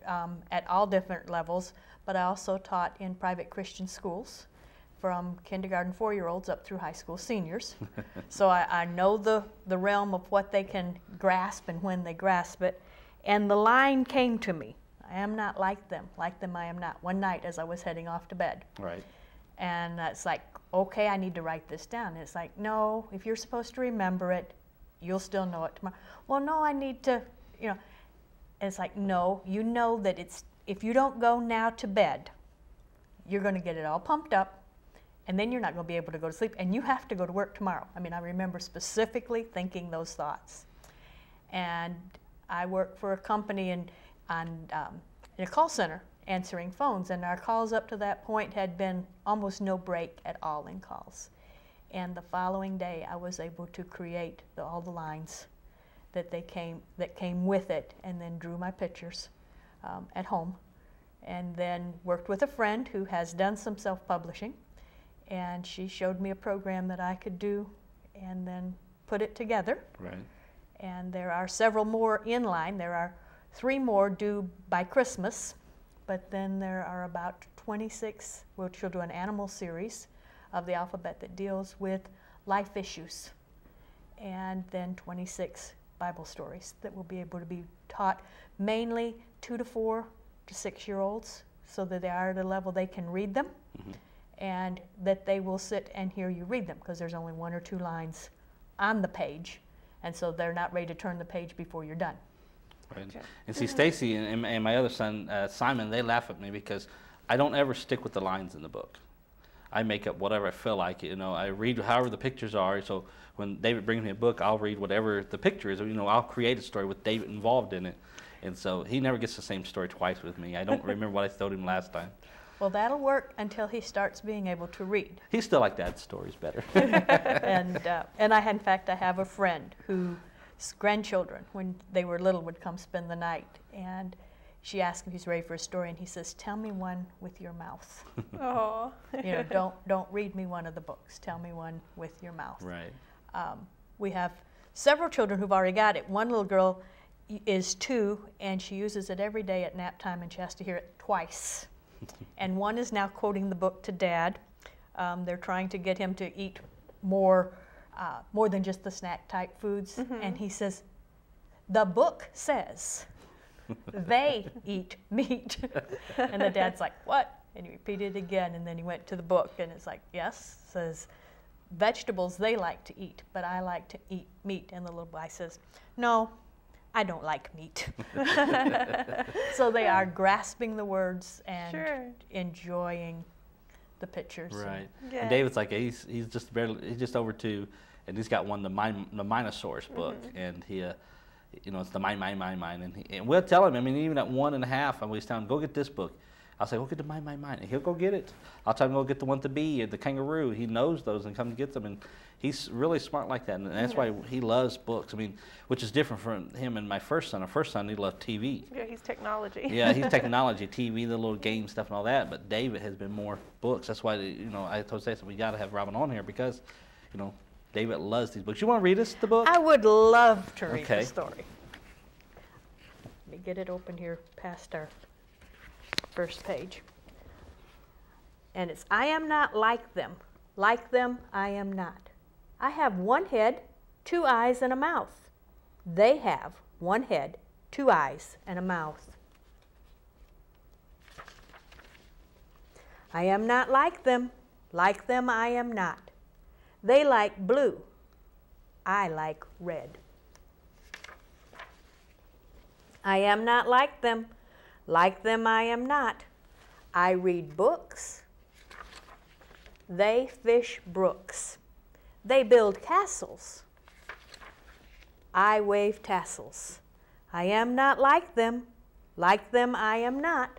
at all different levels, but I also taught in private Christian schools from kindergarten 4-year-olds up through high school seniors. So I know the realm of what they can grasp and when they grasp it. And the line came to me, I am not like them I am not, one night as I was heading off to bed. Right. And it's like, okay, I need to write this down. And it's like, no, if you're supposed to remember it, you'll still know it tomorrow. Well, no, I need to, you know. And it's like, no, you know that if you don't go now to bed, you're going to get it all pumped up, and then you're not going to be able to go to sleep, and you have to go to work tomorrow. I mean, I remember specifically thinking those thoughts. And I worked for a company in a call center answering phones, and our calls up to that point had been almost no break at all in calls. And the following day, I was able to create all the lines that came with it, and then drew my pictures at home, and then worked with a friend who has done some self-publishing, and she showed me a program that I could do, and then put it together. Right. And there are several more in line. There are 3 more due by Christmas, but then there are about 26, which will do an animal series of the alphabet that deals with life issues, and then 26 Bible stories that will be able to be taught mainly 2 to 4 to 6-year-olds, so that they are at a level they can read them, and that they will sit and hear you read them, because there's only 1 or 2 lines on the page, and so they're not ready to turn the page before you're done. Right. And see, Stacy and my other son, Simon, they laugh at me because I don't ever stick with the lines in the book. I make up whatever I feel like. You know, I read however the pictures are. So when David brings me a book, I'll read whatever the picture is. You know, I'll create a story with David involved in it. And so he never gets the same story twice with me. I don't remember what I told him last time. Well, that'll work until he starts being able to read. He's still like that. Story's better. And in fact, I have a friend whose grandchildren, when they were little, would come spend the night. And she asked if he's ready for a story, and he says, "Tell me one with your mouth." Oh. You know, don't read me one of the books. Tell me one with your mouth. Right. We have several children who've already got it. One little girl is 2, and she uses it every day at nap time, and she has to hear it twice. And one is now quoting the book to Dad. They're trying to get him to eat more than just the snack type foods. And he says, "The book says." They eat meat. And the dad's like, what? And he repeated it again, and then he went to the book, and it's like, yes, says, vegetables they like to eat, but I like to eat meat. And the little boy says, no, I don't like meat. So they are grasping the words and enjoying the pictures. Right. And David's like, he's just over 2, and he's got one, the Minosaurus book, and he, you know, it's the mine, and we'll tell him. I mean, even at 1.5, I always tell him, go get this book. I'll say, go get the mine, and he'll go get it. I'll tell him go get the one with the bee or the kangaroo. He knows those and comes and gets them, and he's really smart like that, and that's why he loves books. I mean, which is different from him and my first son. Our first son, he loved TV. Yeah, he's technology. Yeah, he's technology, TV, the little game stuff and all that. But David has been more books. That's why, you know, I told Stacey we got to have Robin on here because, you know, David loves these books. You want to read us the book? I would love to read the story. Let me get it open here past our first page. And it's, I am not like them. Like them, I am not. I have one head, 2 eyes, and a mouth. They have one head, 2 eyes, and a mouth. I am not like them. Like them, I am not. They like blue. I like red. I am not like them. Like them, I am not. I read books. They fish brooks. They build castles. I wave tassels. I am not like them. Like them, I am not.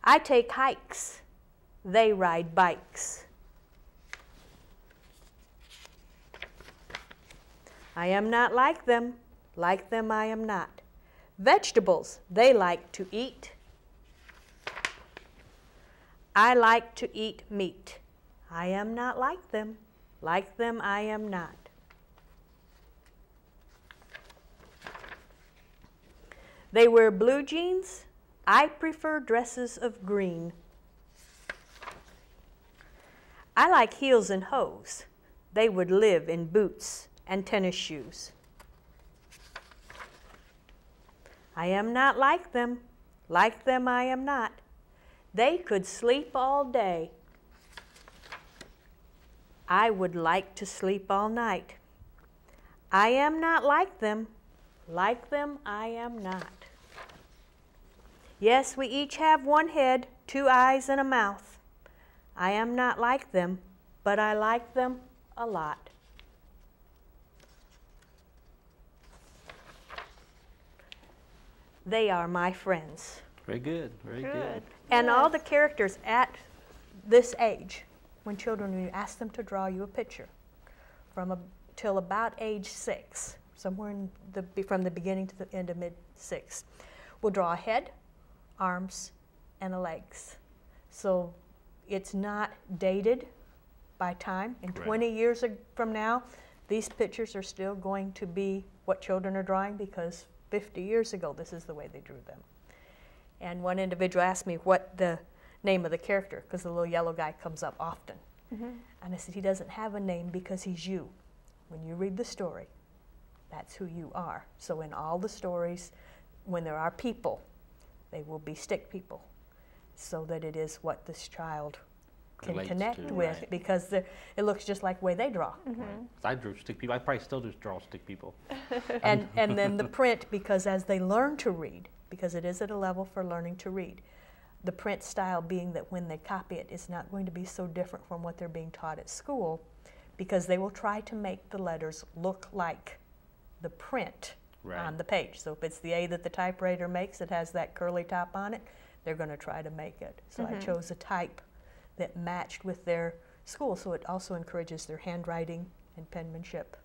I take hikes. They ride bikes. I am not like them. Like them, I am not. Vegetables, they like to eat. I like to eat meat. I am not like them. Like them, I am not. They wear blue jeans. I prefer dresses of green. I like heels and hose. They would live in boots and tennis shoes. I am not like them. Like them, I am not. They could sleep all day. I would like to sleep all night. I am not like them. Like them, I am not. Yes, we each have one head, 2 eyes, and a mouth. I am not like them, but I like them a lot. They are my friends. Very good, very good. And all the characters at this age, when children, when you ask them to draw you a picture, till about age 6, somewhere from the beginning to the end of mid-6, will draw a head, arms, and the legs. So it's not dated by time. In 20 years from now, these pictures are still going to be what children are drawing because 50 years ago, this is the way they drew them. And one individual asked me what the name of the character, because the little yellow guy comes up often. And I said, he doesn't have a name because he's you. When you read the story, that's who you are. So in all the stories, when there are people, they will be stick people, so that it is what this child can connect with, because it looks just like the way they draw. I drew stick people. I probably still just draw stick people. And then the print, because as they learn to read, because it is at a level for learning to read, the print style being that when they copy it, it's not going to be so different from what they're being taught at school, because they will try to make the letters look like the print on the page. So if it's the A that the typewriter makes, it has that curly top on it, they're going to try to make it. So I chose a type that matched with their school, so it also encourages their handwriting and penmanship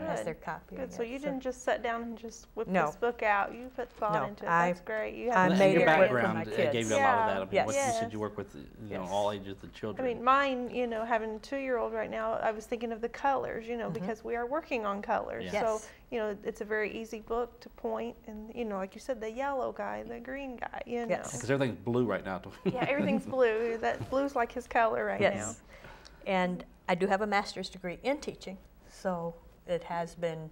as they're copying it. So you didn't just sit down and just whip this book out. You put thought into it. That's great. You have your background gave you a lot of that. I mean, Yes. you said you work with all ages of children. I mean, mine, having a 2-year-old right now, I was thinking of the colors, because we are working on colors. So, it's a very easy book to point, and, like you said, the yellow guy, the green guy, Because everything's blue right now. Yeah, everything's blue. That blue's like his color right now. And I do have a master's degree in teaching, so it has been,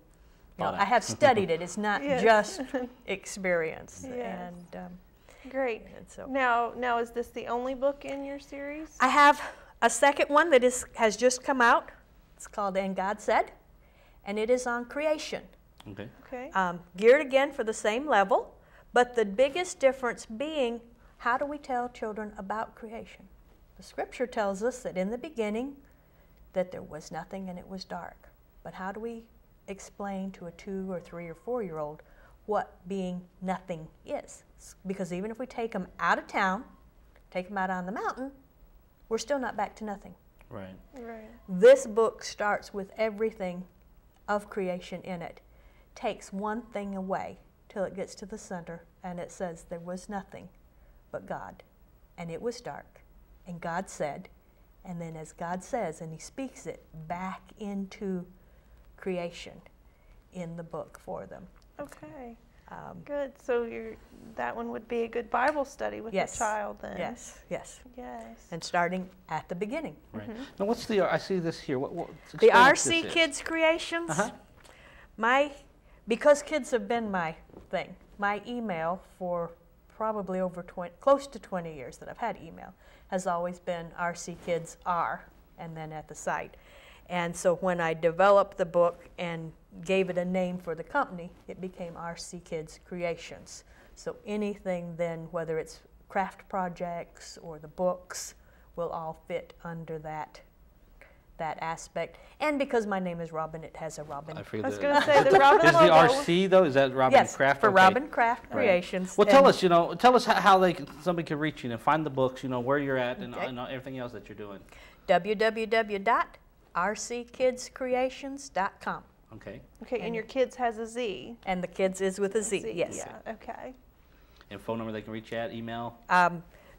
You know, I have studied it. It's not Yes. just experience. Yes. And Great. and so Now is this the only book in your series? I have a second one that has just come out. It's called And God Said, and it is on creation. Okay. Okay. Geared again for the same level, but the biggest difference being, how do we tell children about creation? The scripture tells us that in the beginning that there was nothing and it was dark. But how do we explain to a 2 or 3 or 4-year-old what being nothing is? Because even if we take them out of town, take them out on the mountain, we're still not back to nothing. Right. Right. This book starts with everything of creation in it. Takes one thing away till it gets to the center, and it says there was nothing but God, and it was dark, and God said, and then as God says, and he speaks it back into creation in the book for them. Okay. Good. So that one would be a good Bible study with Yes. a child then. Yes, yes. Yes. And starting at the beginning. Right. Now, what's the? I see this here. What The explain what RC this is. Kids Creations. Because kids have been my thing. My email for probably over close to 20 years that I've had email has always been RC Kids R, and then at the site. And so when I developed the book and gave it a name for the company, it became RC Kids Creations. So anything then, whether it's craft projects or the books, will all fit under that aspect. And because my name is Robin, it has a Robin. I was going to say the Robin Is the logo. RC though? Is that Robin Yes, Craft? for Okay. Robin Craft Creations. Well, tell us, tell us how somebody can reach you and find the books, where you're at, and, Okay. and everything else that you're doing. www.rckidskreations.com. Okay. Okay, and your kids has a Z. And the kids is with a Z, yes. Yeah, okay. And phone number they can reach you at, email?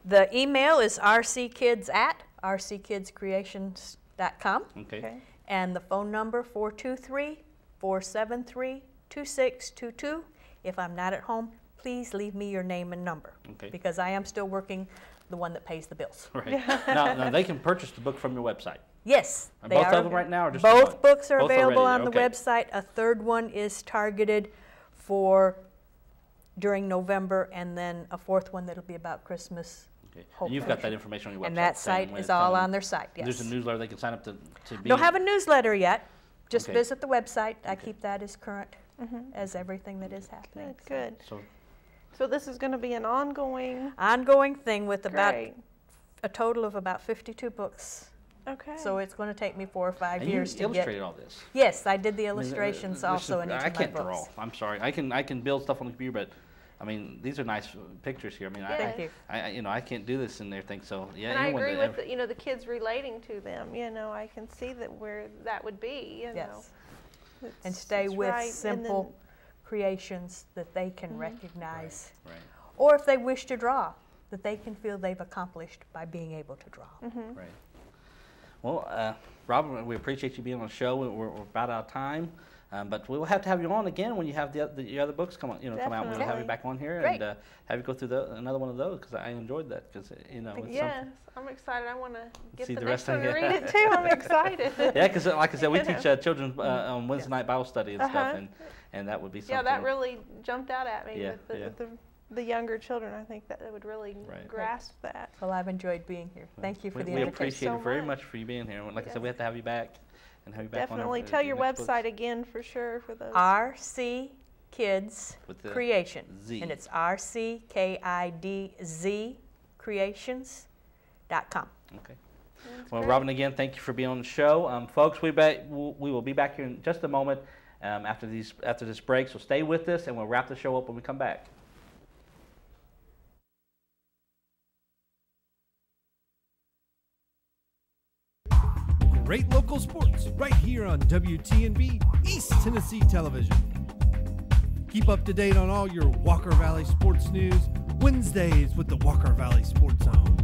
The email is rckids@rckidskreations.com. Okay. And the phone number 423-473-2622. If I'm not at home, please leave me your name and number. Okay. Because I am still working the one that pays the bills. Right. now, they can purchase the book from your website. Yes. And they both are. of them right now, or just the both one? books are Both available already, on the okay. website. A third one is targeted for during November, and then a fourth one that'll be about Christmas. Okay. And you've got that information on your website. And that saying site when is it's all coming. on their site, yes. There's a newsletter they can sign up to be. Don't have a newsletter yet. Just Okay. visit the website. I keep that as current as everything that is happening. Good. So this is going to be an ongoing thing with about Great. a total of about 52 books. Okay. So it's going to take me 4 or 5 And years you to illustrated get. all this. Yes, I did the I mean, illustrations this also is- in each I of my can't books. draw. I'm sorry. I can build stuff on the computer, but I mean these are nice pictures here. I mean, Thank you. I can't do this and everything. So yeah. And I anyone agree that with the kids relating to them. I can see that where that would be. Yes. It's- And stay it's with right, and simple creations that they can recognize. Right. Or if they wish to draw, that they can feel they've accomplished by being able to draw. Right. Well, Robin, we appreciate you being on the show. We're about out of time, but we'll have to have you on again when you have the other books come on. Come out. We'll have you Definitely. back on here Great. and have you go through another one of those because I enjoyed that because it's Yes, something. I'm excited. I want to get See the the next rest one of and it. read it too. I'm excited. Yeah, because like I said, we teach children on Wednesday night Bible study and stuff, and that would be something. Yeah, that really jumped out at me Yeah, with the younger children. I think that they would really grasp that. Well, I've enjoyed being here. Thank you for the We invitation. appreciate so it very much. much for you being here. Like I said, we have to have you back and have you back Definitely. on Tell your next website books. again for sure for those. RC Kids With the Creation. Z. And it's RCKIDZ Creations.com. Okay. Well, Robin, again, thank you for being on the show. Folks, we will be back here in just a moment after this break, so stay with us, and we'll wrap the show up when we come back. Great local sports right here on WTNB East Tennessee Television. Keep up to date on all your Walker Valley sports news Wednesdays with the Walker Valley Sports Zone.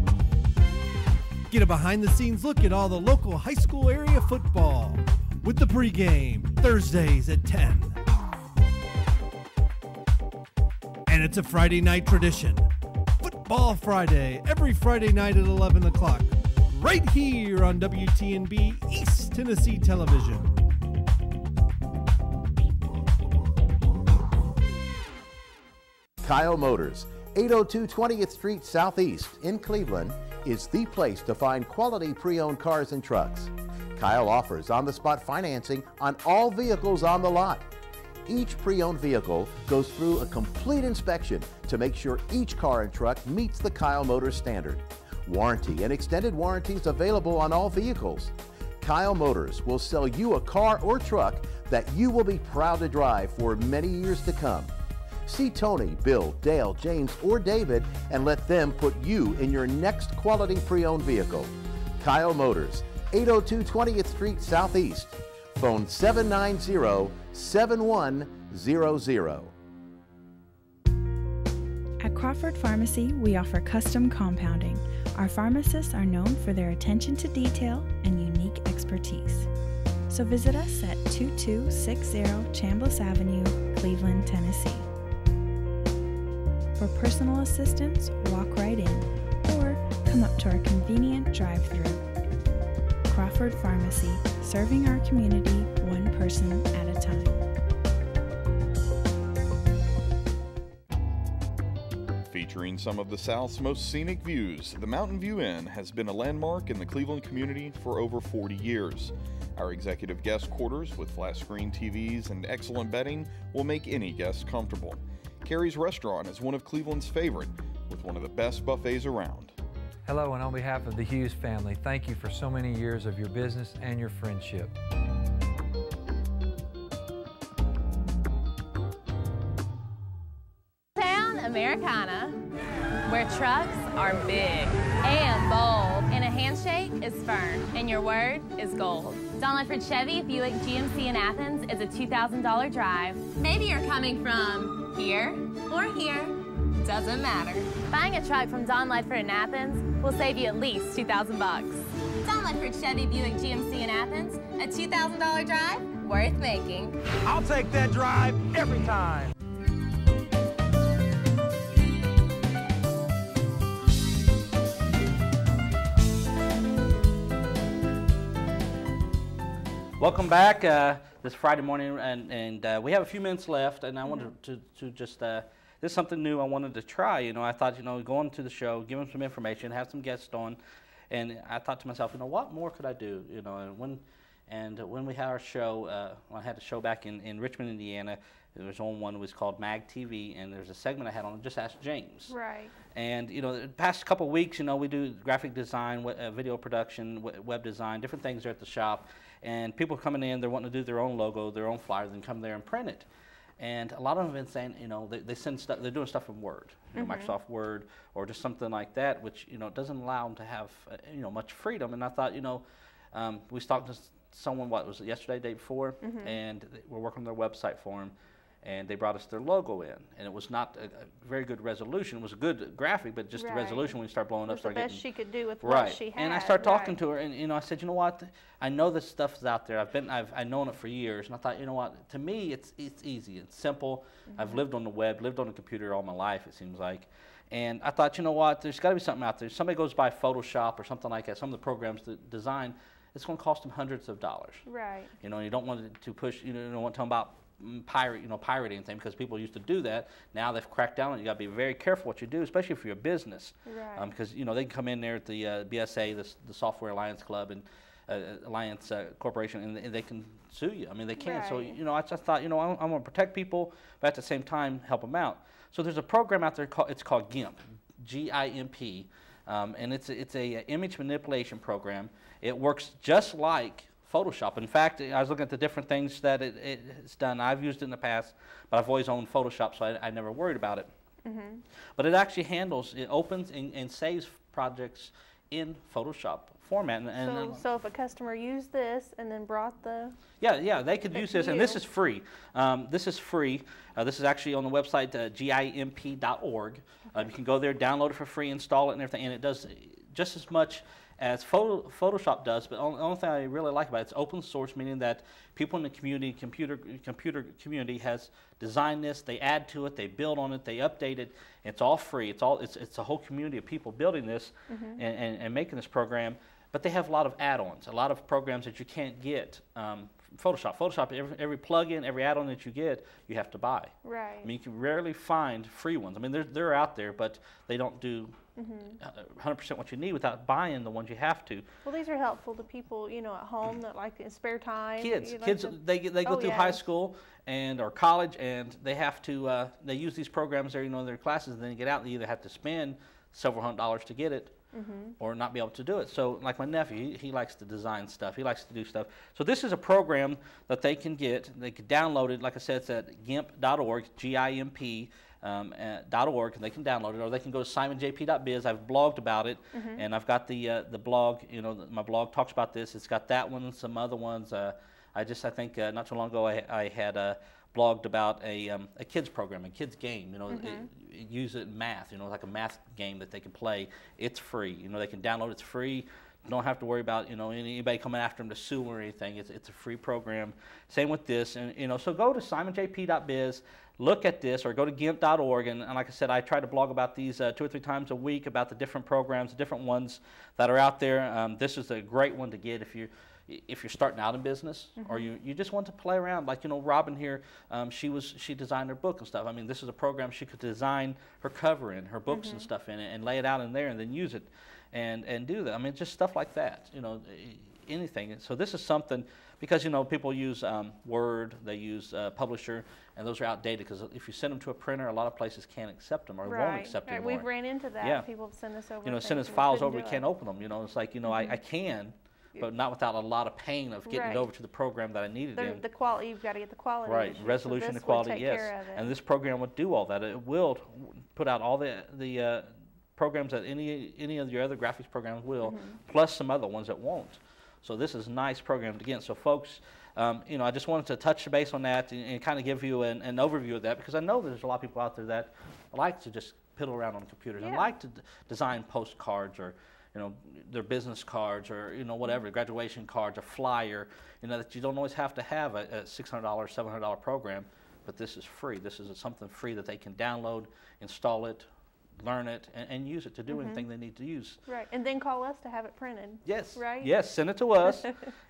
Get a behind-the-scenes look at all the local high school area football with the pregame Thursdays at 10. And it's a Friday night tradition. Football Friday, every Friday night at 11 o'clock, right here on WTNB East Tennessee Television. Kyle Motors, 802 20th Street Southeast in Cleveland, is the place to find quality pre-owned cars and trucks. Kyle offers on-the-spot financing on all vehicles on the lot. Each pre-owned vehicle goes through a complete inspection to make sure each car and truck meets the Kyle Motors standard. Warranty and extended warranties available on all vehicles. Kyle Motors will sell you a car or truck that you will be proud to drive for many years to come. See Tony, Bill, Dale, James, or David and let them put you in your next quality pre-owned vehicle. Kyle Motors, 802 20th Street Southeast. Phone 790-7100. At Crawford Pharmacy, we offer custom compounding. Our pharmacists are known for their attention to detail and unique expertise. So visit us at 2260 Chambliss Avenue, Cleveland, Tennessee. For personal assistance, walk right in or come up to our convenient drive-thru. Crawford Pharmacy, serving our community one person at a time. Featuring some of the South's most scenic views, the Mountain View Inn has been a landmark in the Cleveland community for over 40 years. Our executive guest quarters with flat screen TVs and excellent bedding will make any guest comfortable. Carrie's Restaurant is one of Cleveland's favorite, with one of the best buffets around. Hello, and on behalf of the Hughes family, thank you for so many years of your business and your friendship. Town Americana, where trucks are big and bold, and a handshake is firm, and your word is gold. Don Ledford Chevy Buick GMC in Athens is a $2,000 drive. Maybe you're coming from here or here, doesn't matter. Buying a truck from Don Ledford in Athens will save you at least $2,000 bucks. Don Ledford Chevy Buick GMC in Athens, a $2,000 drive worth making. I'll take that drive every time. Welcome back this Friday morning, and we have a few minutes left, and I wanted to just, this is something new I wanted to try. You know, I thought, going to the show, give them some information, have some guests on, and I thought to myself, what more could I do? And when we had our show, I had a show back in Richmond, Indiana. There was one that was called Mag TV, and there's a segment I had on Just Ask James. Right. And the past couple of weeks, we do graphic design, video production, web design, different things there at the shop. And people are coming in, they're wanting to do their own logo, their own flyer, then come there and print it. And a lot of them have been saying, they send stuff, they're doing stuff in Word, Microsoft Word, or just something like that, which doesn't allow them to have much freedom. And I thought, we was talking to someone, what was it, yesterday, day before, and we're working on their website for them. And they brought us their logo in, and it was not a very good resolution. It was a good graphic, but just the resolution when you start blowing up, started getting the best she could do with right. what she had. And I started talking to her, and I said, what? I know this stuff is out there. I've known it for years, and I thought, what? To me, it's easy. It's simple. I've lived on the web, lived on the computer all my life. It seems like, and I thought, what? There's got to be something out there. If somebody goes by Photoshop or something like that, some of the programs that design, it's going to cost them hundreds of dollars. Right. You don't want to push. You don't want to tell them about pirating anything, because people used to do that. Now they've cracked down on it. You got to be very careful what you do, especially if you're a business. Right. Because they can come in there at the BSA, the Software Alliance Club, and Alliance Corporation, and they can sue you. I mean, they can. Right. So I just thought, I want to protect people, but at the same time help them out. So there's a program out there it's called GIMP, G-I-M-P, and it's a image manipulation program. It works just like Photoshop. In fact, I was looking at the different things that it's done. I've used it in the past, but I've always owned Photoshop, so I never worried about it. But it actually it opens and saves projects in Photoshop format. So if a customer used this and then brought the... Yeah, they could use this, and this is free. This is free. This is actually on the website, gimp.org. You can go there, download it for free, install it and everything, and it does just as much as Photoshop does, but the only thing I really like about it, it's open source, meaning that people in the community, computer community has designed this, they add to it, they build on it, they update it. It's all free. It's a whole community of people building this and making this program, but they have a lot of add-ons, a lot of programs that you can't get Photoshop, every plug-in, every add-on that you get, you have to buy. Right. I mean, you can rarely find free ones. I mean, they're out there, but they don't do 100% what you need without buying the ones you have to. Well, these are helpful to people, you know, at home that like in spare time. Kids, like they go through high school or college, and they have to they use these programs there, you know, in their classes, and then they get out and they either have to spend several $100s to get it, or not be able to do it. So like my nephew, he likes to design stuff. He likes to do stuff. So this is a program that they can get. They can download it. Like I said, it's at gimp.org, GIMP. .org, and they can download it, or they can go to simonjp.biz. I've blogged about it, and I've got the blog. You know, my blog talks about this. It's got that one and some other ones. I think not too long ago I had blogged about a kids program, a kids game. You know, use it in math. You know, like a math game that they can play. It's free. You know, they can download. It's free. You don't have to worry about, you know, anybody coming after them to sue or anything. It's a free program. Same with this, and you know, so go to simonjp.biz. Look at this, or go to gimp.org, and like I said, I try to blog about these 2 or 3 times a week about the different programs, the different ones that are out there. This is a great one to get if you're starting out in business, or you just want to play around. Like, you know, Robin here, she designed her book and stuff. I mean, this is a program she could design her cover in, her books and stuff in it, and lay it out in there, and then use it, and do that. I mean, just stuff like that. You know, anything. So this is something, because, you know, people use Word, they use Publisher, and those are outdated, because if you send them to a printer, a lot of places can't accept them or won't accept them anymore. We've ran into that. Yeah. People have sent us over. You know, send us files over, we can't open them. You know, it's like, you know, I can, but not without a lot of pain of getting it over to the program that I needed in. The quality, you've got to get the quality. Right, resolution and quality, yes. And this program would do all that. It will put out all the programs that any of your other graphics programs will, plus some other ones that won't. So this is a nice program to get. So folks, you know, I just wanted to touch base on that and kind of give you an overview of that, because I know there's a lot of people out there that like to just piddle around on computers and like to design postcards, or, you know, their business cards, or, you know, whatever, graduation cards, a flyer, you know, that you don't always have to have a $600, $700 program, but this is free. This is something free that they can download, install it, learn it, and use it to do anything they need to use. Right, and then call us to have it printed. Yes. Right? Yes, send it to us.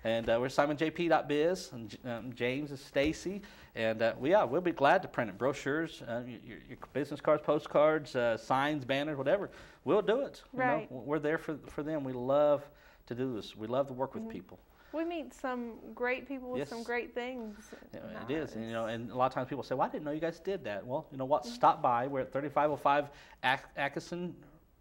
And we're simonjp.biz, and James is Stacy, and we'll be glad to print it. Brochures, your business cards, postcards, signs, banners, whatever. We'll do it. Right. You know, we're there for them. We love to do this. We love to work with people. We meet some great people with some great things. Yeah, it is, and, you know, and a lot of times people say, "Well, I didn't know you guys did that." Well, you know what? Stop by. We're at 3505 Atkinson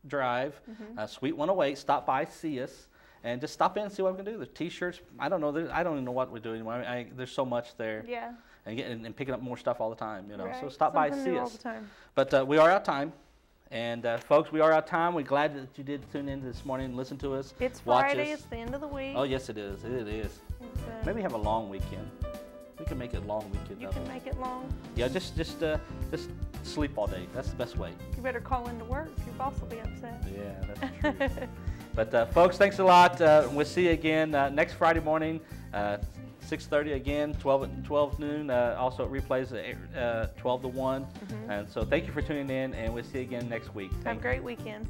Drive, Suite 108. Stop by, see us, and just stop in and see what we can do. The T-shirts, I don't know. I don't even know what we do anymore. There's so much there. Yeah. And picking up more stuff all the time, you know. Right. So stop by, see us. All the time. But we are out of time. And folks, we are out of time. We're glad that you did tune in this morning and listen to us. It's Friday. It's the end of the week. Oh, yes, it is. It is. Maybe have a long weekend. We can make it a long weekend. You can make it long? Yeah, just sleep all day. That's the best way. You better call into work. Your boss will be upset. Yeah, that's true. But folks, thanks a lot. We'll see you again next Friday morning. 6:30 again, 12 noon. Also it replays at 12 to 1. And so thank you for tuning in, and we'll see you again next week. Have a great weekend.